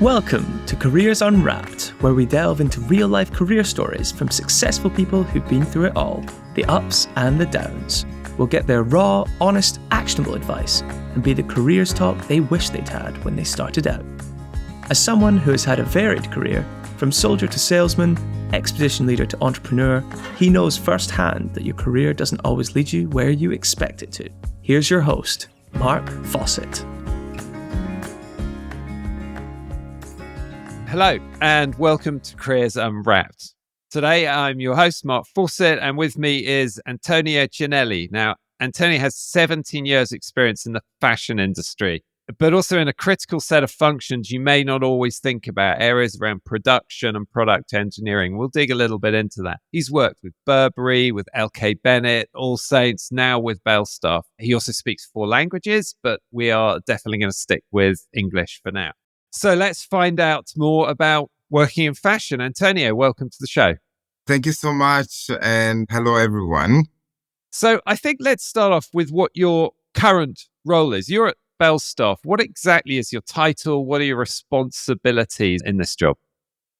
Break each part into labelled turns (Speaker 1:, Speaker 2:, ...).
Speaker 1: Welcome to Careers Unwrapped, where we delve into real-life career stories from successful people who've been through it all, the ups and the downs. We'll get their raw, honest, actionable advice and be the careers talk they wish they'd had when they started out. As someone who has had a varied career, from soldier to salesman, expedition leader to entrepreneur, he knows firsthand that your career doesn't always lead you where you expect it to. Here's your host, Mark Fawcett.
Speaker 2: Hello, and welcome to Careers Unwrapped. Today, I'm your host, Mark Fawcett, and with me is Antonio Cinelli. Now, Antonio has 17 years experience in the fashion industry, but also in a critical set of functions you may not always think about, areas around production and product engineering. We'll dig a little bit into that. He's worked with Burberry, with Bennett, AllSaints, now with Belstaff. He also speaks 4 languages, but we are definitely going to stick with English for now. So let's find out more about working in fashion. Antonio, welcome to the show.
Speaker 3: Thank you so much, and hello, everyone.
Speaker 2: So I think let's start off with what your current role is. You're at Belstaff. What exactly is your title? What are your responsibilities in this job?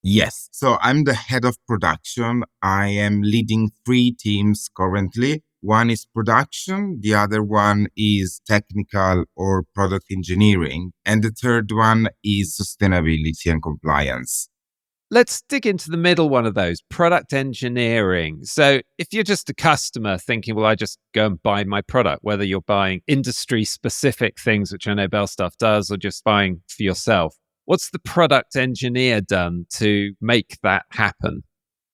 Speaker 3: Yes, so I'm the head of production. I am leading 3 teams currently. One is production, the other one is technical or product engineering, and the third one is sustainability and compliance.
Speaker 2: Let's dig into the middle one of those, product engineering. So if you're just a customer thinking, well, I just go and buy my product, whether you're buying industry-specific things, which I know Belstaff does, or just buying for yourself, what's the product engineer done to make that happen?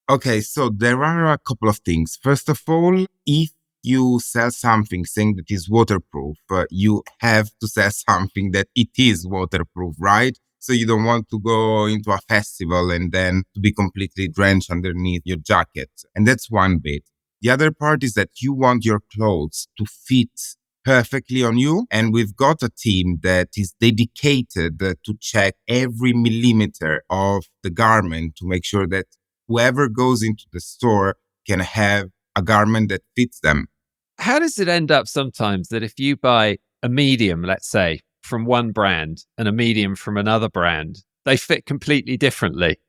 Speaker 3: Okay, so there are a couple of things. First of all, if you sell something saying that is waterproof, you have to sell something that it is waterproof, right? So you don't want to go into a festival and then to be completely drenched underneath your jacket. And that's one bit. The other part is that you want your clothes to fit perfectly on you. And we've got a team that is dedicated to check every millimeter of the garment to make sure that whoever goes into the store can have a garment that fits them.
Speaker 2: How does it end up sometimes that if you buy a medium, let's say, from one brand and a medium from another brand, they fit completely differently?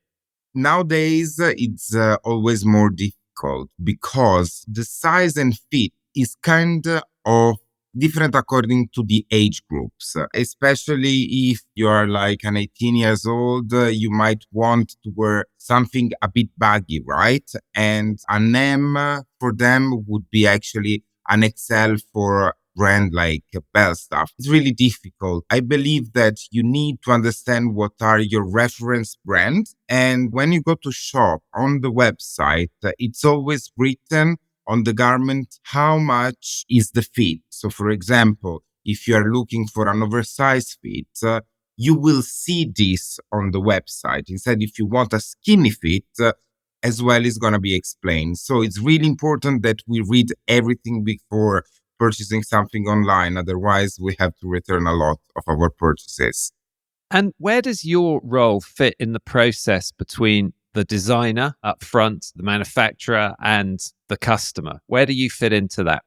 Speaker 3: Nowadays, it's always more difficult because the size and fit is kind of different according to the age groups, especially if you are like an 18 years old, you might want to wear something a bit baggy, right? And an M for them would be actually an XL for a brand like Belstaff. It's really difficult. I believe that you need to understand what are your reference brands. And when you go to shop on the website, it's always written on the garment, how much is the fit? So for example, if you are looking for an oversized fit, you will see this on the website. Instead, if you want a skinny fit, as well is going to be explained. So it's really important that we read everything before purchasing something online. Otherwise, we have to return a lot of our purchases.
Speaker 2: And where does your role fit in the process between the designer up front, the manufacturer, and the customer? Where do you fit into that?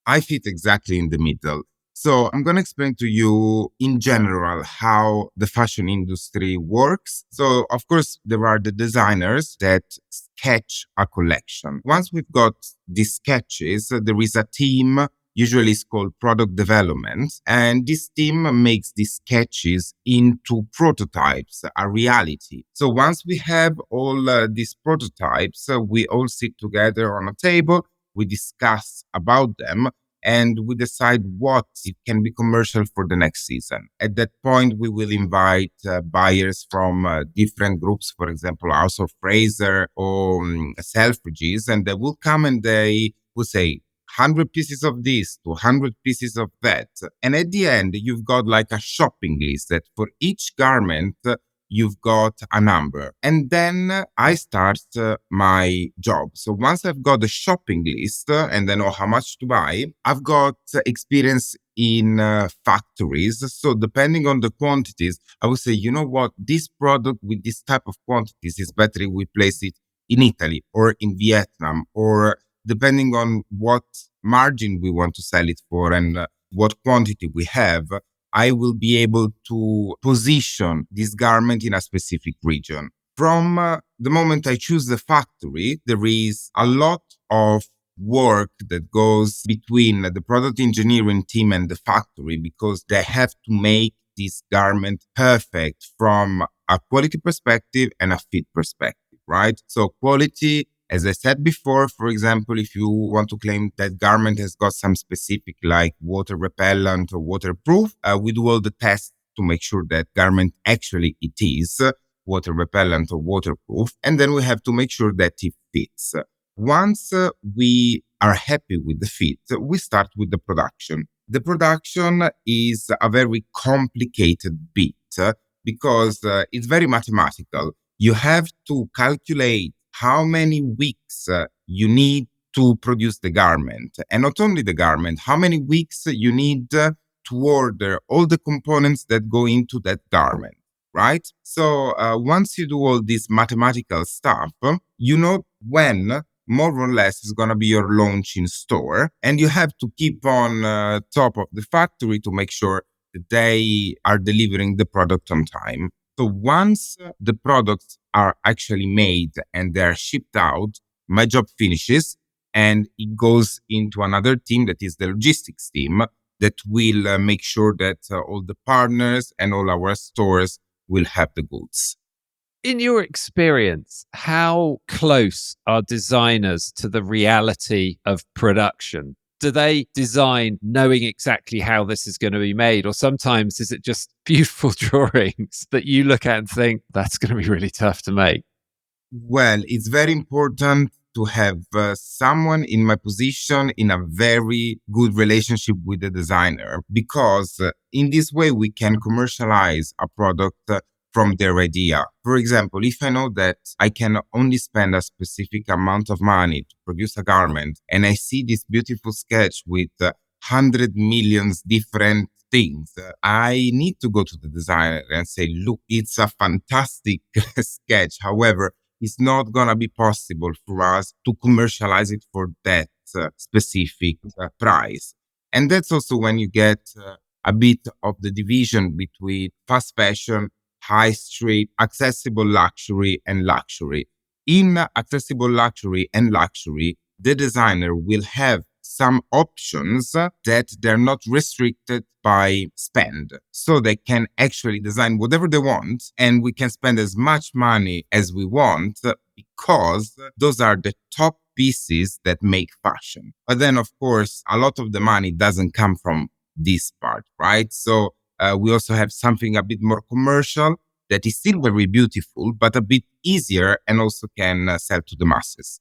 Speaker 3: I fit exactly in the middle. So I'm going to explain to you in general how the fashion industry works. So of course, there are the designers that sketch a collection. Once we've got these sketches, there is a team, usually it's called product development. And this team makes these sketches into prototypes, a reality. So once we have all these prototypes, we all sit together on a table, we discuss about them, and we decide what it can be commercial for the next season. At that point, we will invite buyers from different groups, for example, House of Fraser or Selfridges, and they will come and they will say, 100 pieces of this, 200 pieces of that. And at the end, you've got like a shopping list that for each garment, you've got a number. And then I start my job. So once I've got the shopping list and I know how much to buy, I've got experience in factories. So depending on the quantities, I would say, you know what, this product with this type of quantities is better if we place it in Italy or in Vietnam, or depending on what margin we want to sell it for and what quantity we have, I will be able to position this garment in a specific region. From the moment I choose the factory, there is a lot of work that goes between the product engineering team and the factory, because they have to make this garment perfect from a quality perspective and a fit perspective, right? So quality, as I said before, for example, if you want to claim that garment has got some specific like water repellent or waterproof, we do all the tests to make sure that garment actually it is water repellent or waterproof. And then we have to make sure that it fits. Once we are happy with the fit, we start with the production. The production is a very complicated bit because it's very mathematical. You have to calculate how many weeks you need to produce the garment. And not only the garment, how many weeks you need to order all the components that go into that garment, right? So once you do all this mathematical stuff, you know when more or less is going to be your launch in store. And you have to keep on top of the factory to make sure that they are delivering the product on time. So once the products are actually made and they're shipped out, my job finishes and it goes into another team that is the logistics team that will make sure that all the partners and all our stores will have the goods.
Speaker 2: In your experience, how close are designers to the reality of production? Do they design knowing exactly how this is going to be made? Or sometimes is it just beautiful drawings that you look at and think, that's going to be really tough to make?
Speaker 3: Well, it's very important to have someone in my position in a very good relationship with the designer, because in this way we can commercialize a product from their idea. For example, if I know that I can only spend a specific amount of money to produce a garment and I see this beautiful sketch with 100 million different things, I need to go to the designer and say, look, it's a fantastic sketch. However, it's not going to be possible for us to commercialize it for that specific price. And that's also when you get a bit of the division between fast fashion, high street, accessible luxury, and luxury. In accessible luxury and luxury, the designer will have some options that they're not restricted by spend. So they can actually design whatever they want, and we can spend as much money as we want because those are the top pieces that make fashion. But then, of course, a lot of the money doesn't come from this part, right? So we also have something a bit more commercial that is still very beautiful, but a bit easier and also can sell to the masses.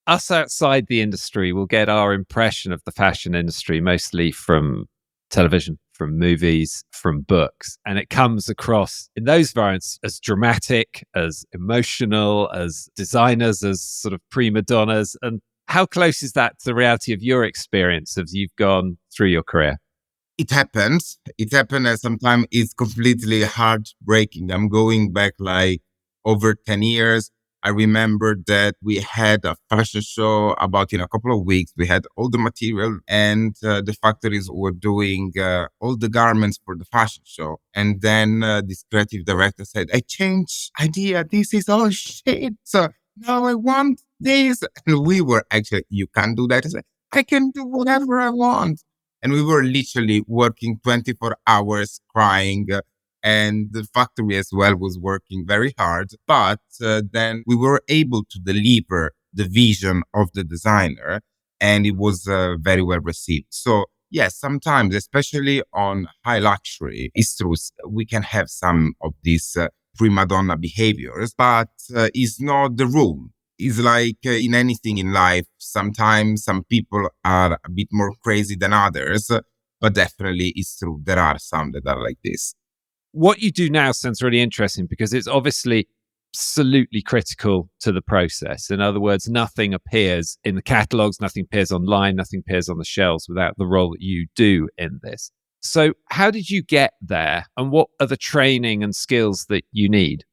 Speaker 2: Us outside the industry will get our impression of the fashion industry mostly from television, from movies, from books. And it comes across in those variants as dramatic, as emotional, as designers, as sort of prima donnas. And how close is that to the reality of your experience as you've gone through your career?
Speaker 3: It happens. It happens, and sometimes it's completely heartbreaking. I'm going back like over 10 years. I remember that we had a fashion show about in a couple of weeks. We had all the material and the factories were doing all the garments for the fashion show. And then this creative director said, I changed idea. This is all shit. So now I want this. And we were actually, you can't do that. I said, I can do whatever I want. And we were literally working 24 hours crying. And the factory as well was working very hard. But then we were able to deliver the vision of the designer. And it was very well received. So yes, sometimes, especially on high luxury, it's true, we can have some of these prima donna behaviors, but it's not the rule. It's like in anything in life, sometimes some people are a bit more crazy than others, but definitely it's true. There are some that are like this.
Speaker 2: What you do now sounds really interesting because it's obviously absolutely critical to the process. In other words, nothing appears in the catalogs, nothing appears online, nothing appears on the shelves without the role that you do in this. So how did you get there and what are the training and skills that you need?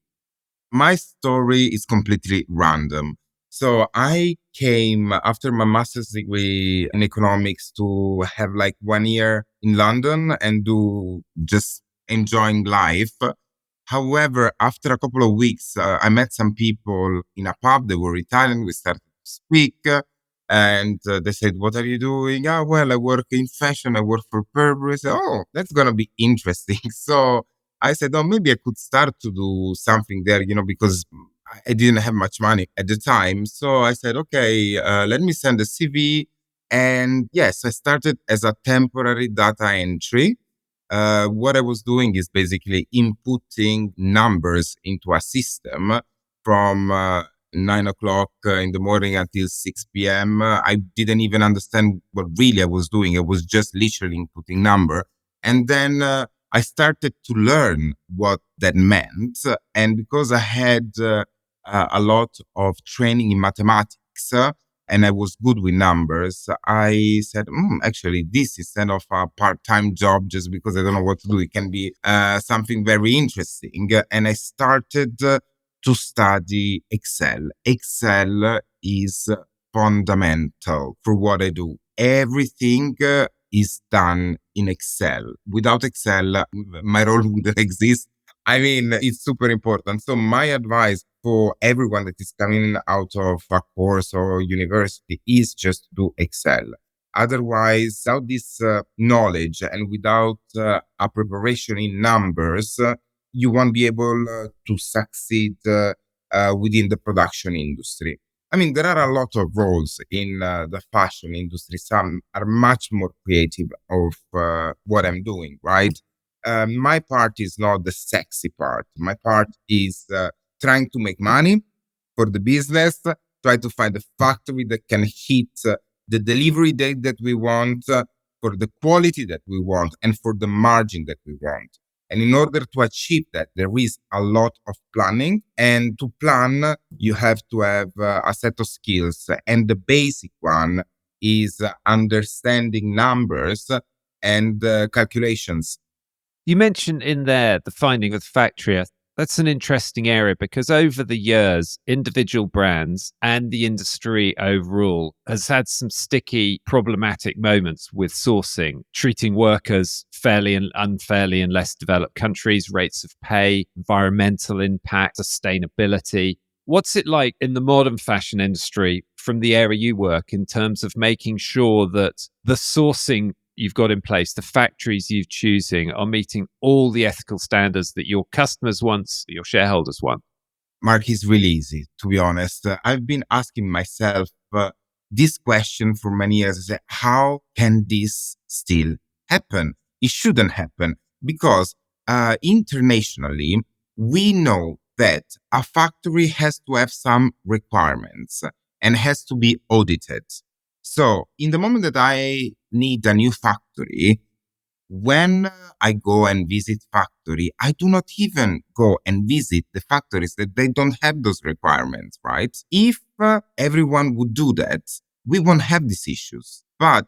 Speaker 3: My story is completely random. So I came after my master's degree in economics to have like 1 year in London and do just enjoying life. However, after a couple of weeks, I met some people in a pub. They were Italian. We started to speak. And they said, "What are you doing?" "Ah, well, I work in fashion. I work for Burberry." I said, "Oh, that's going to be interesting." So I said, "Oh, maybe I could start to do something there, because I didn't have much money at the time." So I said, "Okay, let me send a CV." And yes, I started as a temporary data entry. What I was doing is basically inputting numbers into a system from 9 o'clock in the morning until 6 p.m. I didn't even understand what really I was doing. I was just literally inputting number. And then I started to learn what that meant. And because I had a lot of training in mathematics, and I was good with numbers, I said, actually, this instead of a part-time job, just because I don't know what to do, it can be something very interesting. And I started to study Excel. Excel is fundamental for what I do. Everything is done in Excel. Without Excel, my role wouldn't exist. I mean, it's super important. So my advice for everyone that is coming out of a course or university is just do Excel. Otherwise, without this knowledge and without a preparation in numbers, you won't be able to succeed within the production industry. I mean, there are a lot of roles in the fashion industry. Some are much more creative of what I'm doing, right? My part is not the sexy part. My part is trying to make money for the business, try to find a factory that can hit the delivery date that we want, for the quality that we want, and for the margin that we want. And in order to achieve that, there is a lot of planning. And to plan, you have to have a set of skills. And the basic one is understanding numbers and calculations.
Speaker 2: You mentioned in there the finding of the factory. That's an interesting area because over the years, individual brands and the industry overall has had some sticky, problematic moments with sourcing, treating workers fairly and unfairly in less developed countries, rates of pay, environmental impact, sustainability. What's it like in the modern fashion industry from the area you work in terms of making sure that the sourcing you've got in place, the factories you're choosing are meeting all the ethical standards that your customers want, that your shareholders want?
Speaker 3: Mark, is really easy, to be honest. I've been asking myself this question for many years. I say, how can this still happen? It shouldn't happen because internationally, we know that a factory has to have some requirements and has to be audited. So in the moment that I need a new factory, when I go and visit factory, I do not even go and visit the factories that they don't have those requirements, right? If everyone would do that, we won't have these issues. But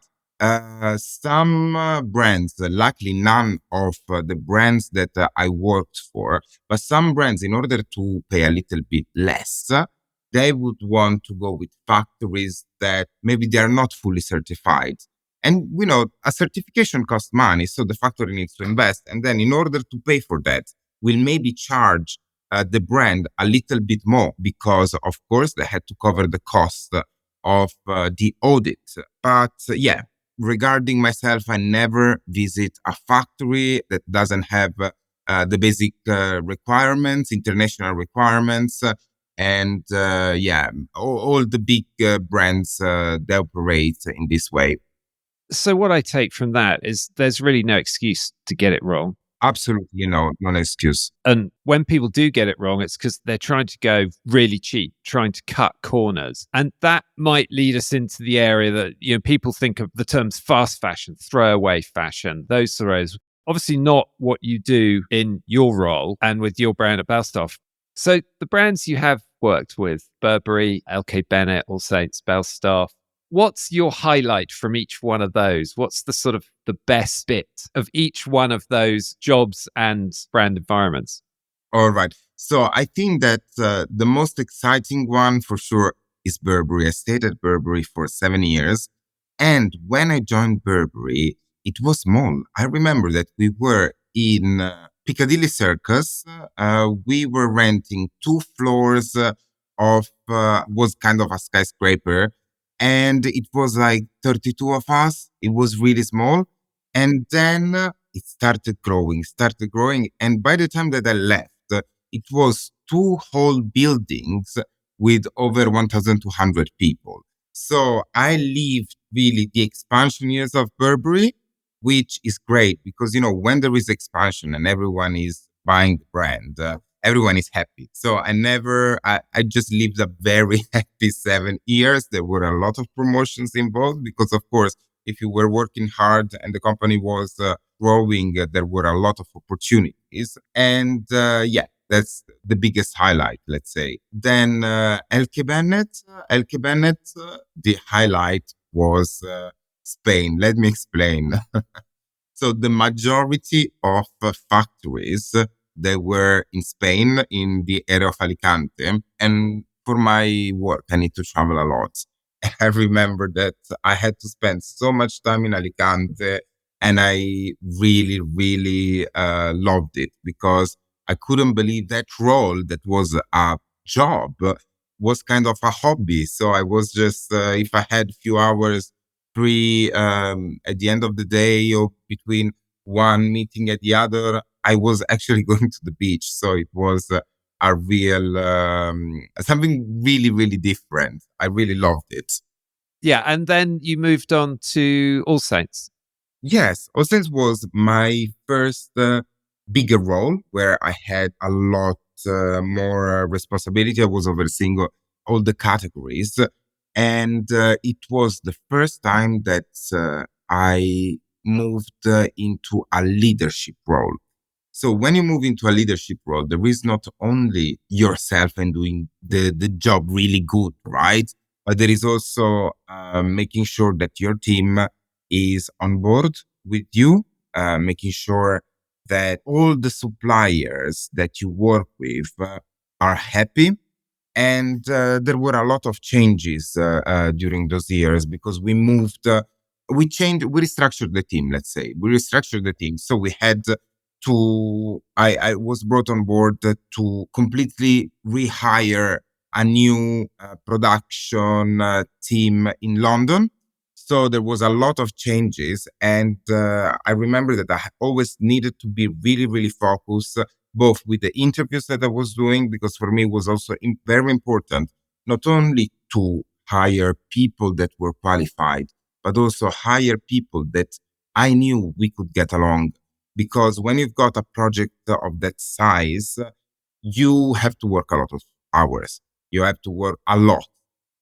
Speaker 3: some brands, luckily none of the brands that I worked for, but some brands, in order to pay a little bit less, they would want to go with factories that maybe they are not fully certified. And, a certification costs money, so the factory needs to invest. And then in order to pay for that, we'll maybe charge the brand a little bit more because, of course, they had to cover the cost of the audit. But yeah, regarding myself, I never visit a factory that doesn't have the basic requirements, international requirements. And all the big brands, they operate in this way.
Speaker 2: So what I take from that is there's really no excuse to get it wrong.
Speaker 3: Absolutely no excuse.
Speaker 2: And when people do get it wrong, it's because they're trying to go really cheap, trying to cut corners. And that might lead us into the area that, people think of the terms fast fashion, throwaway fashion, those throws. Obviously not what you do in your role and with your brand at Belstaff. So the brands you have worked with, Burberry, LK Bennett, AllSaints, Belstaff, what's your highlight from each one of those? What's the sort of the best bit of each one of those jobs and brand environments?
Speaker 3: All right. So I think that the most exciting one for sure is Burberry. I stayed at Burberry for 7 years. And when I joined Burberry, it was small. I remember that we were in Piccadilly Circus. We were renting 2 floors was kind of a skyscraper. And it was like 32 of us. It was really small. And then it started growing. And by the time that I left, it was 2 whole buildings with over 1,200 people. So I lived really the expansion years of Burberry, which is great because, when there is expansion and everyone is buying the brand, everyone is happy. So I just lived a very happy 7 years. There were a lot of promotions involved because, of course, if you were working hard and the company was growing, there were a lot of opportunities. And that's the biggest highlight, let's say. Then Elke Bennett, the highlight was Spain. Let me explain. So the majority of factories, they were in Spain, in the area of Alicante. And for my work, I need to travel a lot. I remember that I had to spend so much time in Alicante, and I really, really loved it because I couldn't believe that role that was a job was kind of a hobby. So I was just, if I had a few hours free at the end of the day or between one meeting at the other, I was actually going to the beach. So it was a real, something really, really different. I really loved it.
Speaker 2: Yeah. And then you moved on to AllSaints.
Speaker 3: Yes, AllSaints was my first bigger role where I had a lot more responsibility. I was overseeing all the categories. And it was the first time that I moved into a leadership role. So when you move into a leadership role, there is not only yourself and doing the job really good, right? But there is also making sure that your team is on board with you, making sure that all the suppliers that you work with are happy. And there were a lot of changes during those years because we restructured the team, let's say. We restructured the team. So we had I was brought on board to completely rehire a new production team in London. So there was a lot of changes. And I remember that I always needed to be really, really focused, both with the interviews that I was doing, because for me it was also very important, not only to hire people that were qualified, but also hire people that I knew we could get along. Because when you've got a project of that size, you have to work a lot of hours. You have to work a lot.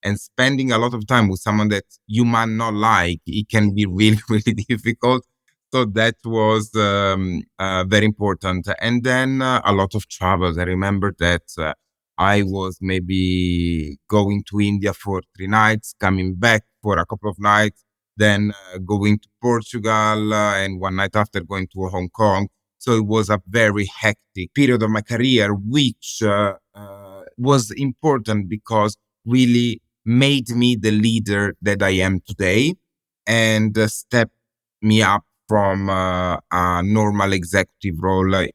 Speaker 3: And spending a lot of time with someone that you might not like, it can be really, really difficult. So that was very important. And then a lot of travels. I remember that I was maybe going to India for 3 nights, coming back for a couple of nights, then going to Portugal, and one night after going to Hong Kong. So it was a very hectic period of my career, which was important because really made me the leader that I am today and stepped me up from a normal executive role.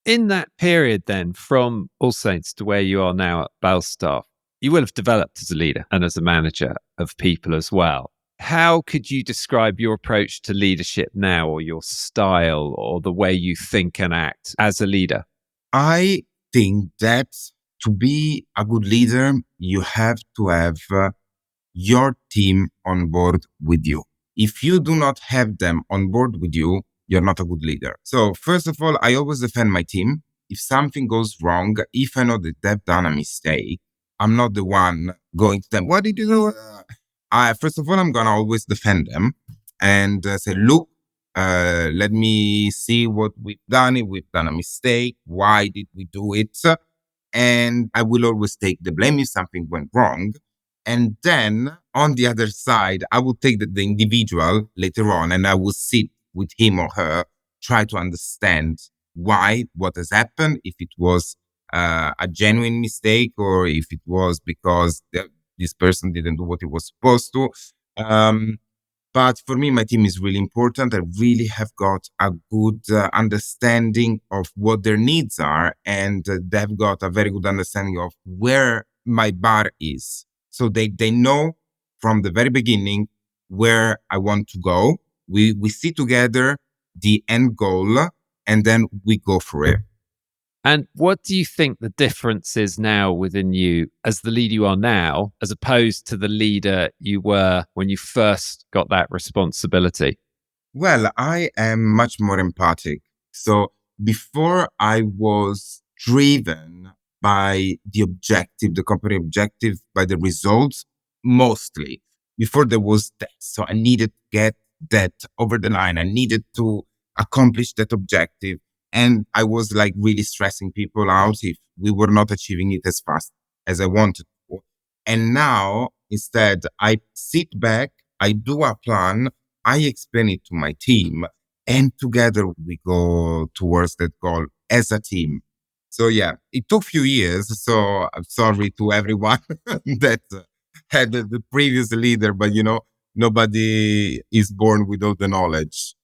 Speaker 2: In that period then, from AllSaints to where you are now at Belstaff, you will have developed as a leader and as a manager of people as well. How could you describe your approach to leadership now, or your style, or the way you think and act as a leader?
Speaker 3: I think that to be a good leader, you have to have your team on board with you. If you do not have them on board with you, you're not a good leader. So first of all, I always defend my team. If something goes wrong, if I know that they've done a mistake, I'm not the one going to them, what did you do? First of all, I'm going to always defend them and say, look, let me see what we've done. If we've done a mistake, why did we do it? And I will always take the blame if something went wrong. And then on the other side, I will take the individual later on and I will sit with him or her, try to understand why, what has happened, if it was a genuine mistake or if it was because this person didn't do what he was supposed to. But for me, my team is really important. I really have got a good understanding of what their needs are, and they've got a very good understanding of where my bar is. So they know from the very beginning where I want to go. We see together the end goal, and then we go for it.
Speaker 2: And what do you think the difference is now within you as the leader you are now, as opposed to the leader you were when you first got that responsibility?
Speaker 3: Well, I am much more empathic. So before I was driven by the objective, the company objective, by the results, mostly. Before there was that. So I needed to get that over the line. I needed to accomplish that objective. And I was like really stressing people out if we were not achieving it as fast as I wanted to. And now, instead, I sit back, I do a plan, I explain it to my team, and together we go towards that goal as a team. So yeah, it took a few years. So I'm sorry to everyone that had the previous leader, but nobody is born with all the knowledge.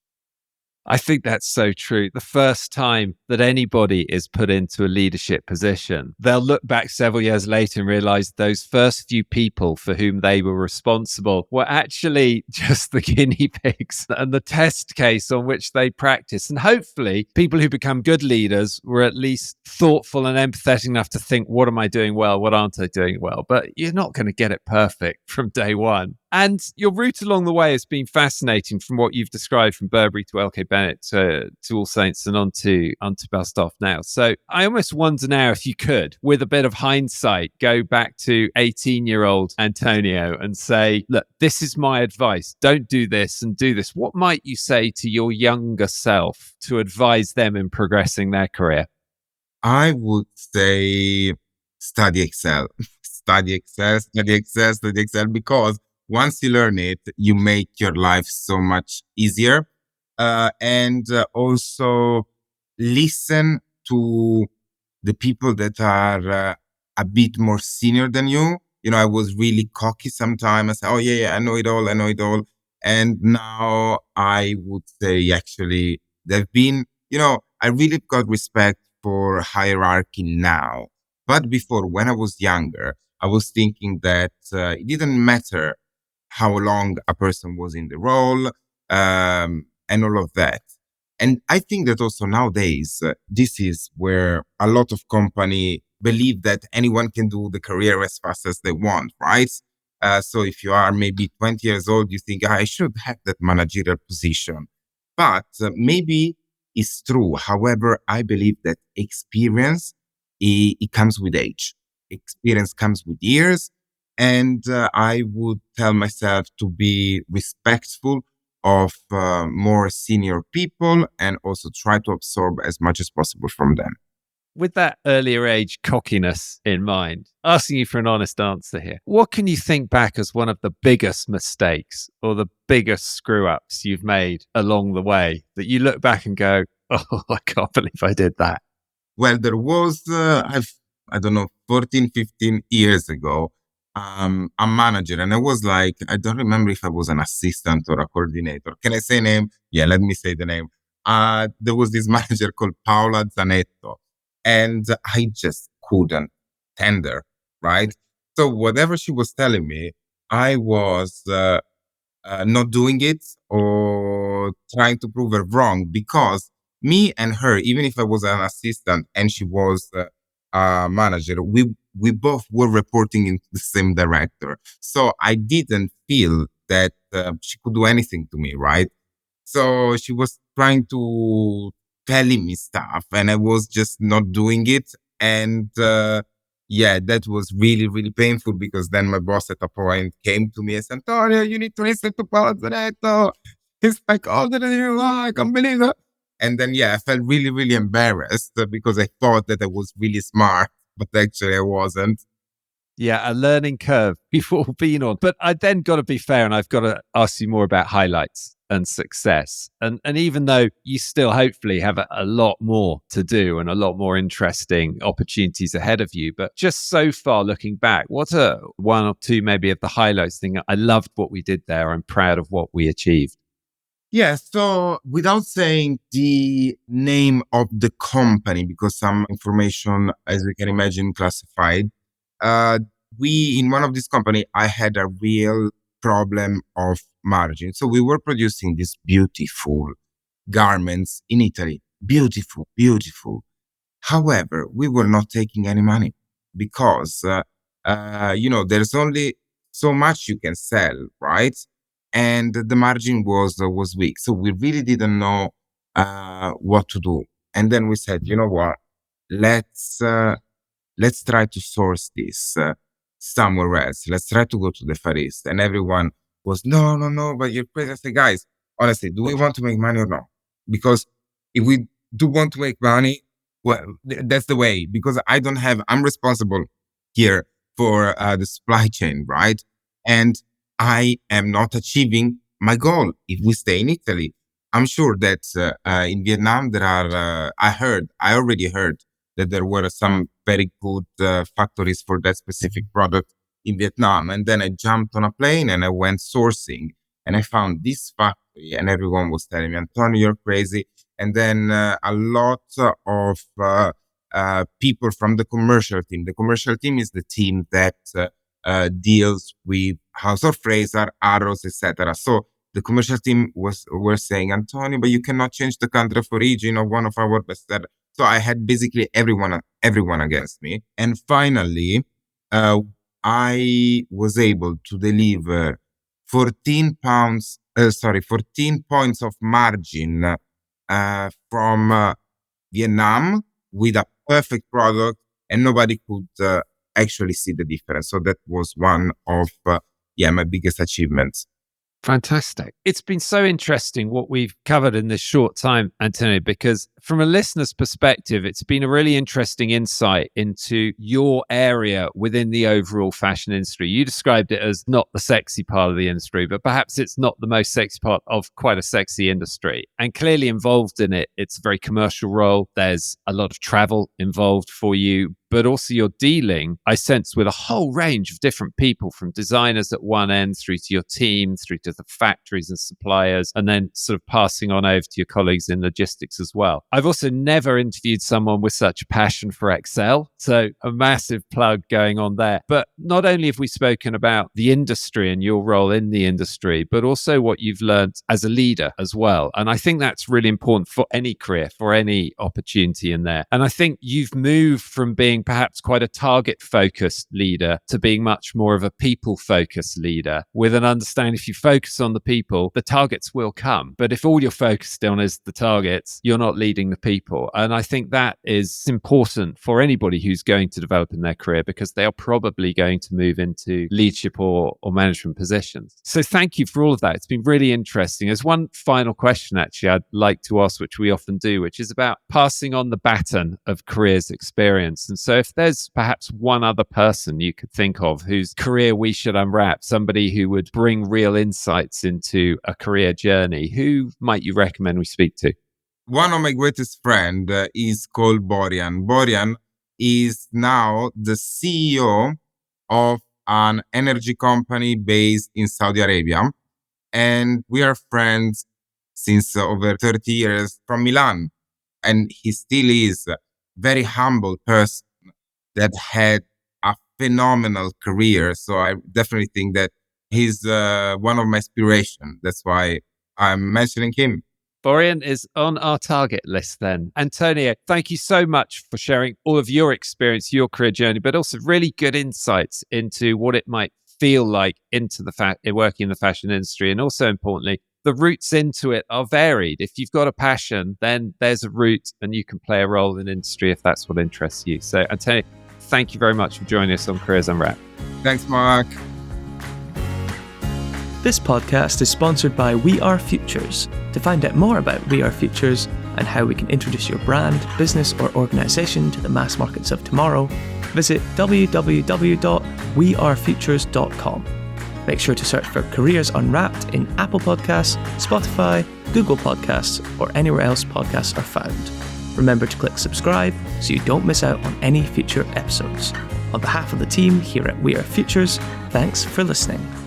Speaker 2: I think that's so true. The first time that anybody is put into a leadership position, they'll look back several years later and realize those first few people for whom they were responsible were actually just the guinea pigs and the test case on which they practice. And hopefully people who become good leaders were at least thoughtful and empathetic enough to think, what am I doing well? What aren't I doing well? But you're not going to get it perfect from day one. And your route along the way has been fascinating, from what you've described, from Burberry to LK Bennett to AllSaints and onto Belstaff now. So I almost wonder now if you could, with a bit of hindsight, go back to 18-year-old Antonio and say, look, this is my advice. Don't do this and do this. What might you say to your younger self to advise them in progressing their career?
Speaker 3: I would say study Excel. Study Excel, because once you learn it, you make your life so much easier. And also listen to the people that are a bit more senior than you. I was really cocky sometimes. I say, oh yeah, I know it all. And now I would say actually they've been, I really got respect for hierarchy now. But before, when I was younger, I was thinking that it didn't matter how long a person was in the role, and all of that. And I think that also nowadays, this is where a lot of company believe that anyone can do the career as fast as they want, right? So if you are maybe 20 years old, you think, I should have that managerial position. But maybe it's true. However, I believe that experience, it comes with age. Experience comes with years. And I would tell myself to be respectful of more senior people and also try to absorb as much as possible from them.
Speaker 2: With that earlier age cockiness in mind, asking you for an honest answer here, what can you think back as one of the biggest mistakes or the biggest screw ups you've made along the way that you look back and go, oh, I can't believe I did that?
Speaker 3: Well, there was, I don't know, 14, 15 years ago, a manager, and I was like, I don't remember if I was an assistant or a coordinator. Can I say name? Yeah, let me say the name. There was this manager called Paola Zanetto, and I just couldn't tender, right? So whatever she was telling me, I was not doing it or trying to prove her wrong, because me and her, even if I was an assistant and she was a manager, we both were reporting into the same director. So I didn't feel that she could do anything to me, right? So she was trying to telling me stuff and I was just not doing it. And that was really, really painful, because then my boss at a point came to me and said, Antonio, you need to listen to Paolo Zanetto. He's like older than you are. I can't believe it. And then, I felt really, really embarrassed because I thought that I was really smart, but actually I wasn't.
Speaker 2: Yeah, a learning curve we've all been on. But I then got to be fair, and I've got to ask you more about highlights. and success. And even though you still hopefully have a lot more to do and a lot more interesting opportunities ahead of you, but just so far looking back, what are one or two maybe of the highlights? I loved what we did there. I'm proud of what we achieved.
Speaker 3: Yeah, so without saying the name of the company, because some information, as we can imagine, classified, in one of these company, I had a real problem of margin. So we were producing these beautiful garments in Italy. Beautiful, beautiful. However, we were not taking any money because, there's only so much you can sell, right? And the margin was weak. So we really didn't know what to do. And then we said, you know what? Let's try to source this somewhere else. Let's try to go to the Far East. And everyone was, no, but you're crazy. I said, guys, honestly, do we want to make money or not? Because if we do want to make money, well, that's the way. Because I'm responsible here for the supply chain, right? And I am not achieving my goal if we stay in Italy. I'm sure that in Vietnam there are, I already heard that there were some very good factories for that specific product in Vietnam. And then I jumped on a plane and I went sourcing and I found this factory and everyone was telling me, Antonio, you're crazy. And then a lot of people from the commercial team. The commercial team is the team that deals with House of Fraser, Arrows, etc. So the commercial team were saying, Antonio, but you cannot change the country of origin of one of our best sellers. So I had basically everyone against me. And finally, I was able to deliver 14 points of margin from Vietnam with a perfect product, and nobody could actually see the difference. So that was one of my biggest achievements.
Speaker 2: Fantastic. It's been so interesting what we've covered in this short time, Antonio, because from a listener's perspective, it's been a really interesting insight into your area within the overall fashion industry. You described it as not the sexy part of the industry, but perhaps it's not the most sexy part of quite a sexy industry. And clearly involved in it, it's a very commercial role. There's a lot of travel involved for you, but also you're dealing, I sense, with a whole range of different people, from designers at one end through to your team, through to the factories and suppliers, and then sort of passing on over to your colleagues in logistics as well. I've also never interviewed someone with such a passion for Excel, so a massive plug going on there. But not only have we spoken about the industry and your role in the industry, but also what you've learned as a leader as well. And I think that's really important for any career, for any opportunity in there. And I think you've moved from being perhaps quite a target-focused leader to being much more of a people-focused leader, with an understanding if you focus on the people, the targets will come. But if all you're focused on is the targets, you're not leading the people. And I think that is important for anybody who's going to develop in their career, because they are probably going to move into leadership or management positions. So thank you for all of that. It's been really interesting. There's one final question, actually, I'd like to ask, which we often do, which is about passing on the baton of careers experience. And so if there's perhaps one other person you could think of whose career we should unwrap, somebody who would bring real insights into a career journey, who might you recommend we speak to?
Speaker 3: One of my greatest friends is called Borian. Borian is now the CEO of an energy company based in Saudi Arabia. And we are friends since over 30 years from Milan. And he still is a very humble person that had a phenomenal career. So I definitely think that he's one of my inspirations. That's why I'm mentioning him.
Speaker 2: Borian is on our target list then. Antonio, thank you so much for sharing all of your experience, your career journey, but also really good insights into what it might feel like into working in the fashion industry. And also importantly, the routes into it are varied. If you've got a passion, then there's a route and you can play a role in industry if that's what interests you. So Antonio, thank you very much for joining us on Careers Unwrapped.
Speaker 3: Thanks, Mark.
Speaker 1: This podcast is sponsored by We Are Futures. To find out more about We Are Futures and how we can introduce your brand, business, or organization to the mass markets of tomorrow, visit www.wearefutures.com. Make sure to search for Careers Unwrapped in Apple Podcasts, Spotify, Google Podcasts, or anywhere else podcasts are found. Remember to click subscribe so you don't miss out on any future episodes. On behalf of the team here at We Are Futures, thanks for listening.